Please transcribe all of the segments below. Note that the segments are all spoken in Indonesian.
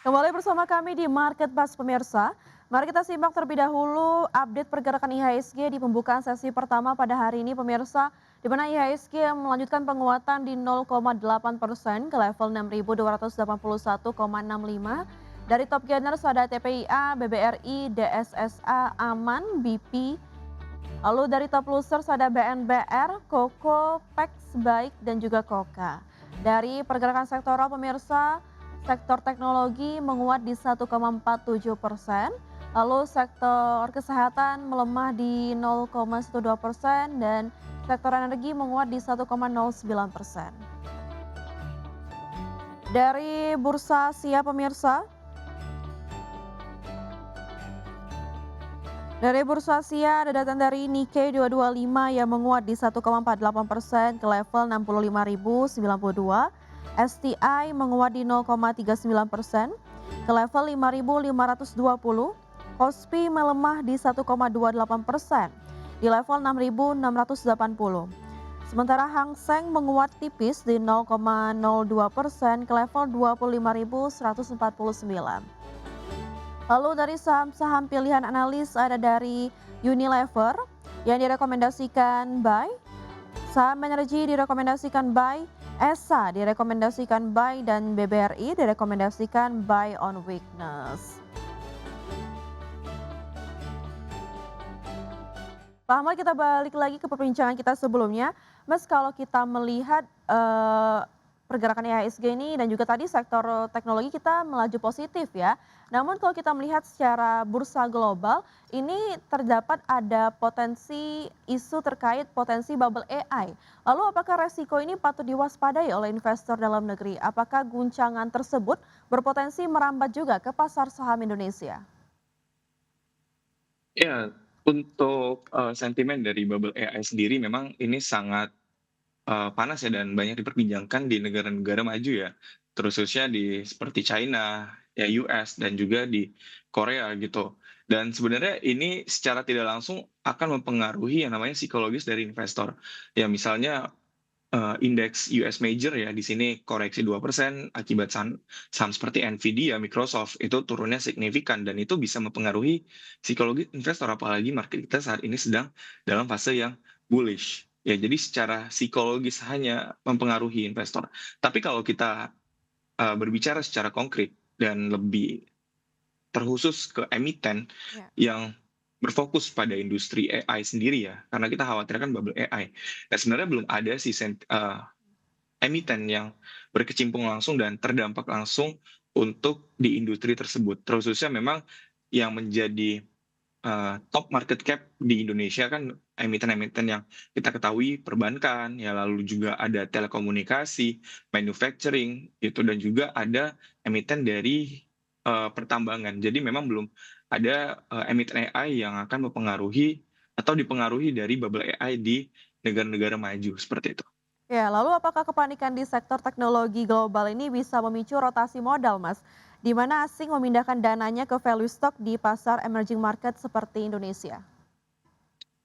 Kembali bersama kami di Market Bus pemirsa. Mari kita simak terlebih dahulu update pergerakan IHSG di pembukaan sesi pertama pada hari ini pemirsa, di mana IHSG melanjutkan penguatan di 0,8% ke level 6.281,65. Dari top gainers ada TPIA, BBRI, DSSA, Aman, BP. Lalu dari top losers ada BNBR, Koko, Pex, Baik, dan juga Koka. Dari pergerakan sektoral pemirsa, sektor teknologi menguat di 1,47%, lalu sektor kesehatan melemah di 0,12% dan sektor energi menguat di 1,09%. Dari Bursa Asia pemirsa, dari Bursa Asia ada data dari Nikkei 225 yang menguat di 1,48% ke level 65.092. STI menguat di 0,39% ke level 5.520. Kospi melemah di 1,28% di level 6.680. Sementara Hang Seng menguat tipis di 0,02% ke level 25.149. Lalu dari saham-saham pilihan analis ada dari Unilever yang direkomendasikan buy, saham energi direkomendasikan buy, ESA direkomendasikan buy, dan BBRI direkomendasikan buy on weakness. Pak Ahmad, kita balik lagi ke perbincangan kita sebelumnya. Mas, kalau kita melihat pergerakan IHSG ini dan juga tadi sektor teknologi kita melaju positif ya. Namun kalau kita melihat secara bursa global, ini terdapat ada potensi isu terkait potensi bubble AI. Lalu apakah resiko ini patut diwaspadai oleh investor dalam negeri? Apakah guncangan tersebut berpotensi merambat juga ke pasar saham Indonesia? Ya, untuk, sentimen dari bubble AI sendiri memang ini sangat, panas ya dan banyak diperbincangkan di negara-negara maju ya, terkhususnya di seperti China, ya US, dan juga di Korea gitu. Dan sebenarnya ini secara tidak langsung akan mempengaruhi yang namanya psikologis dari investor. Ya misalnya indeks US Major ya, di sini koreksi 2% akibat saham seperti Nvidia, Microsoft, itu turunnya signifikan dan itu bisa mempengaruhi psikologi investor, apalagi market kita saat ini sedang dalam fase yang bullish. Ya, jadi secara psikologis hanya mempengaruhi investor. Tapi kalau kita berbicara secara konkret dan lebih terkhusus ke emiten Ya. yang berfokus pada industri AI sendiri ya, karena kita khawatirkan bubble AI. Nah, sebenarnya belum ada sih emiten yang berkecimpung langsung dan terdampak langsung untuk di industri tersebut. Terkhususnya memang yang menjadi top market cap di Indonesia kan emiten-emiten yang kita ketahui perbankan, ya lalu juga ada telekomunikasi, manufacturing, gitu, dan juga ada emiten dari pertambangan. Jadi memang belum ada emiten AI yang akan mempengaruhi atau dipengaruhi dari bubble AI di negara-negara maju, seperti itu. Ya, lalu apakah kepanikan di sektor teknologi global ini bisa memicu rotasi modal, Mas? Di mana asing memindahkan dananya ke value stock di pasar emerging market seperti Indonesia?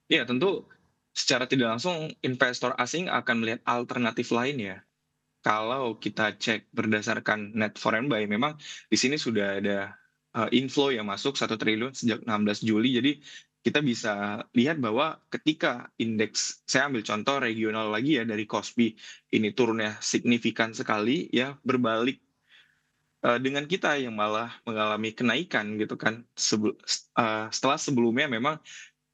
Iya, tentu secara tidak langsung investor asing akan melihat alternatif lain ya. Kalau kita cek berdasarkan net foreign buy, memang di sini sudah ada inflow yang masuk 1 triliun sejak 16 Juli. Jadi kita bisa lihat bahwa ketika indeks, saya ambil contoh regional lagi ya dari Kospi, ini turunnya signifikan sekali ya, berbalik dengan kita yang malah mengalami kenaikan gitu kan. Setelah sebelumnya memang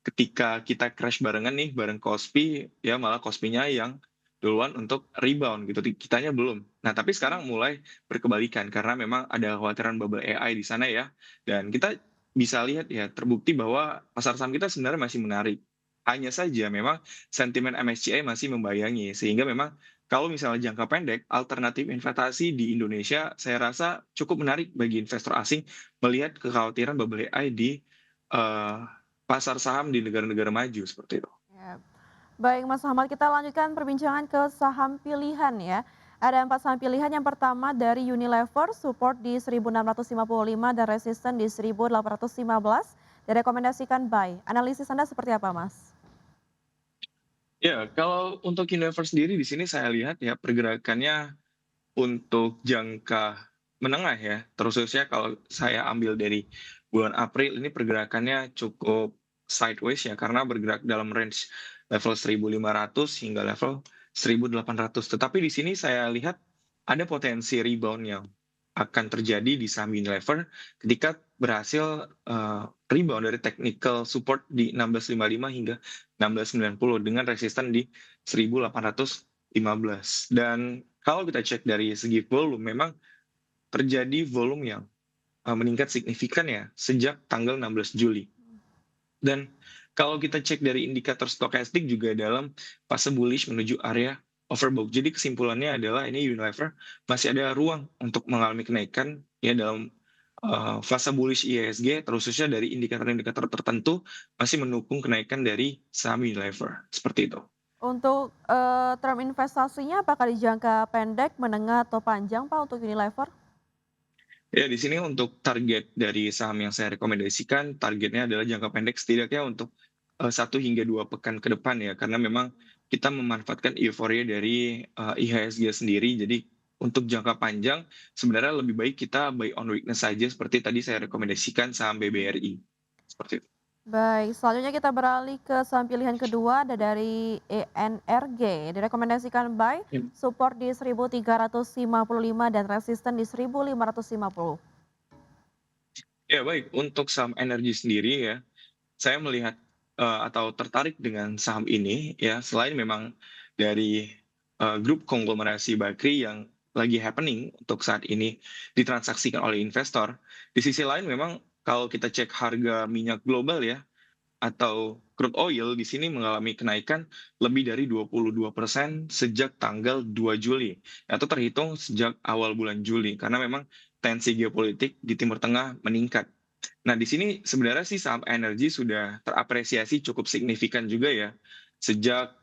ketika kita crash barengan nih bareng Kospi, ya malah Kospinya yang duluan untuk rebound gitu, kitanya belum. Nah, tapi sekarang mulai berkebalikan karena memang ada kekhawatiran bubble AI di sana ya. Dan kita bisa lihat ya, terbukti bahwa pasar saham kita sebenarnya masih menarik. Hanya saja memang sentimen MSCI masih membayangi, sehingga memang kalau misalnya jangka pendek, alternatif investasi di Indonesia saya rasa cukup menarik bagi investor asing melihat kekhawatiran bubble AI di eh, pasar saham di negara-negara maju seperti itu. Ya. Baik, Mas Muhammad, kita lanjutkan perbincangan ke saham pilihan ya. Ada 4 saham pilihan. Yang pertama dari Unilever, support di 1655 dan resisten di 1815. Direkomendasikan buy. Analisis Anda seperti apa, Mas? Ya, kalau untuk Unilever sendiri di sini saya lihat ya pergerakannya untuk jangka menengah ya, terkhususnya kalau saya ambil dari bulan April ini pergerakannya cukup sideways ya, karena bergerak dalam range level 1.500 hingga level 1.800. Tetapi di sini saya lihat ada potensi rebound yang akan terjadi di saham Unilever ketika berhasil rebound dari technical support di 1655 hingga 1690 dengan resisten di 1815. Dan kalau kita cek dari segi volume, memang terjadi volume yang meningkat signifikan ya sejak tanggal 16 Juli. Dan kalau kita cek dari indikator stokastik juga dalam fase bullish menuju area overbought. Jadi kesimpulannya adalah ini Unilever masih ada ruang untuk mengalami kenaikan ya dalam fase bullish IHSG, terkhususnya dari indikator-indikator tertentu masih mendukung kenaikan dari saham Unilever. Seperti itu. Untuk, term investasinya apakah di jangka pendek, menengah, atau panjang Pak untuk Unilever? Ya, di sini untuk target dari saham yang saya rekomendasikan, targetnya adalah jangka pendek setidaknya untuk 1 hingga 2 pekan ke depan ya, karena memang kita memanfaatkan euforia dari IHSG sendiri. Jadi untuk jangka panjang sebenarnya lebih baik kita buy on weakness saja seperti tadi saya rekomendasikan saham BBRI. Seperti itu. Baik, selanjutnya kita beralih ke saham pilihan kedua, ada dari ENRG. Direkomendasikan buy, Ya, support di 1355 dan resisten di 1550. ya baik, untuk saham energi sendiri ya, saya melihat atau tertarik dengan saham ini ya, selain memang dari grup konglomerasi Bakri yang lagi happening untuk saat ini ditransaksikan oleh investor. Di sisi lain memang kalau kita cek harga minyak global ya, atau crude oil di sini mengalami kenaikan lebih dari 22% sejak tanggal 2 Juli, atau terhitung sejak awal bulan Juli, karena memang tensi geopolitik di Timur Tengah meningkat. Nah, di sini sebenarnya sih saham energi sudah terapresiasi cukup signifikan juga ya sejak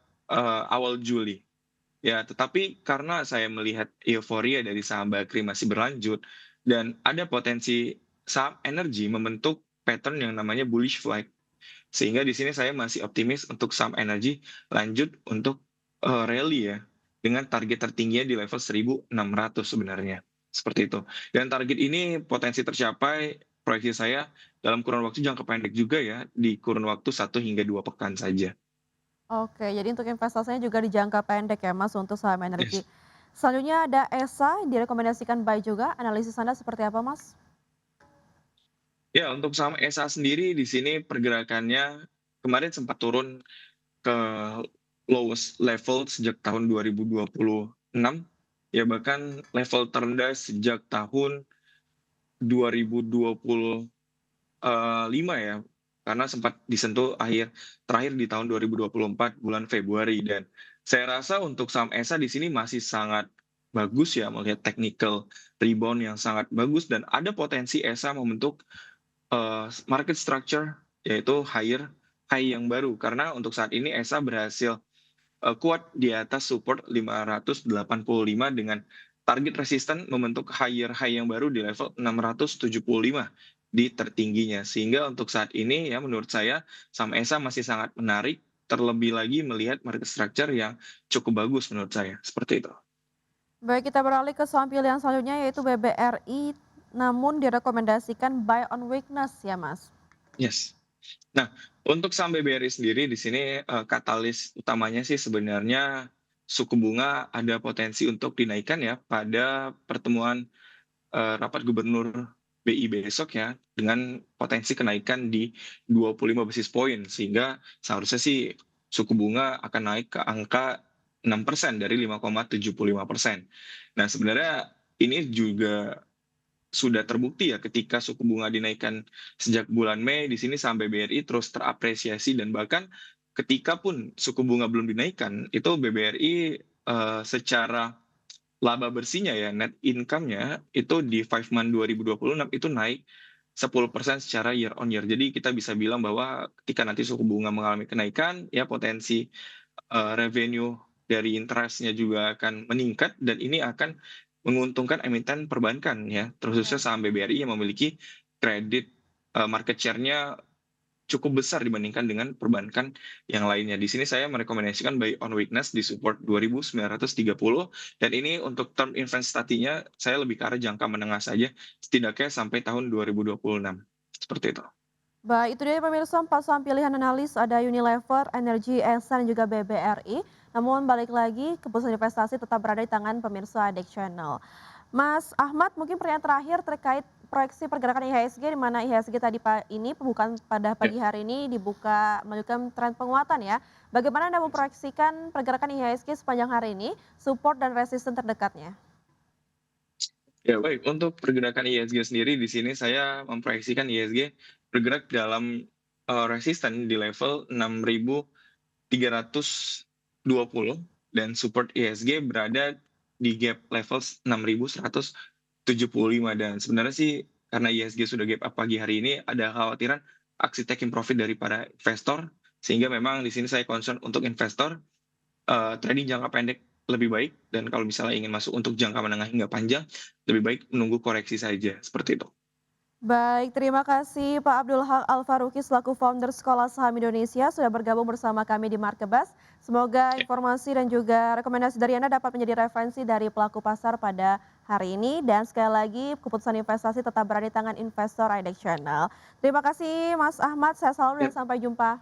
awal Juli. Ya, tetapi karena saya melihat euforia dari saham Bakri masih berlanjut dan ada potensi saham energi membentuk pattern yang namanya bullish flag. Sehingga di sini saya masih optimis untuk saham energi lanjut untuk rally ya dengan target tertingginya di level 1.600 sebenarnya. Seperti itu. Dan target ini potensi tercapai proyeksi saya dalam kurun waktu jangka pendek juga ya, di kurun waktu 1 hingga 2 pekan saja. Oke, jadi untuk investasinya juga di jangka pendek ya Mas untuk saham energi. Yes. Selanjutnya ada ESA, direkomendasikan buy juga. Analisis Anda seperti apa Mas? Ya, untuk saham ESA sendiri di sini pergerakannya kemarin sempat turun ke lowest level sejak tahun 2026, ya bahkan level terendah sejak tahun 2025 ya, karena sempat disentuh terakhir di tahun 2024 bulan Februari. Dan saya rasa untuk saham ESA di sini masih sangat bagus ya, melihat technical rebound yang sangat bagus dan ada potensi ESA membentuk market structure, yaitu high yang baru, karena untuk saat ini ESA berhasil kuat di atas support 585 dengan target resisten membentuk high yang baru di level 675 di tertingginya. Sehingga untuk saat ini ya menurut saya saham ESA masih sangat menarik, terlebih lagi melihat market structure yang cukup bagus menurut saya. Seperti itu. Baik, kita beralih ke saham pilihan selanjutnya yaitu BBRI, namun direkomendasikan buy on weakness ya Mas? Yes. Nah, untuk saham BBRI sendiri di sini katalis utamanya sih sebenarnya suku bunga ada potensi untuk dinaikkan ya pada pertemuan rapat gubernur BI besok ya, dengan potensi kenaikan di 25 basis point, sehingga seharusnya sih suku bunga akan naik ke angka 6% dari 5,75%. Nah, sebenarnya ini juga sudah terbukti ya ketika suku bunga dinaikkan sejak bulan Mei, di sini saham BBRI terus terapresiasi dan bahkan ketika pun suku bunga belum dinaikkan, itu BBRI secara laba bersihnya ya, net income-nya itu di 5 month 2026 itu naik 10% secara year on year. Jadi kita bisa bilang bahwa ketika nanti suku bunga mengalami kenaikan, ya potensi revenue dari interest-nya juga akan meningkat dan ini akan menguntungkan emiten perbankan ya, terkhususnya Baik. saham BBRI yang memiliki kredit market share-nya cukup besar dibandingkan dengan perbankan yang lainnya. Di sini saya merekomendasikan buy on weakness di support 2.930 dan ini untuk term investasinya saya lebih ke arah jangka menengah saja, setidaknya sampai tahun 2026. Seperti itu. Baik, itu dia pemirsa 4 saham pilihan analis ada Unilever, Energy, Esen, dan juga BBRI. Namun balik lagi, keputusan investasi tetap berada di tangan pemirsa Adek Channel. Mas Ahmad, mungkin pertanyaan terakhir terkait proyeksi pergerakan IHSG di mana IHSG tadi ini pembukaan pada Ya. pagi hari ini dibuka menunjukkan tren penguatan ya. Bagaimana Anda memproyeksikan pergerakan IHSG sepanjang hari ini, support dan resisten terdekatnya? Ya, baik. Untuk pergerakan IHSG sendiri di sini saya memproyeksikan IHSG bergerak dalam resisten di level 6.320 dan support IHSG berada di gap level 6.175 dan sebenarnya sih karena IHSG sudah gap up pagi hari ini ada kekhawatiran aksi taking profit dari para investor sehingga memang di sini saya concern untuk investor trading jangka pendek lebih baik dan kalau misalnya ingin masuk untuk jangka menengah hingga panjang, lebih baik menunggu koreksi saja, seperti itu. Baik, terima kasih Pak Abdul Haq Al-Faruqi selaku founder Sekolah Saham Indonesia sudah bergabung bersama kami di Markebas. Semoga Ya, informasi dan juga rekomendasi dari Anda dapat menjadi referensi dari pelaku pasar pada hari ini. Dan sekali lagi keputusan investasi tetap berada di tangan investor IDEX Channel. Terima kasih Mas Ahmad, saya selalu ya. dan sampai jumpa.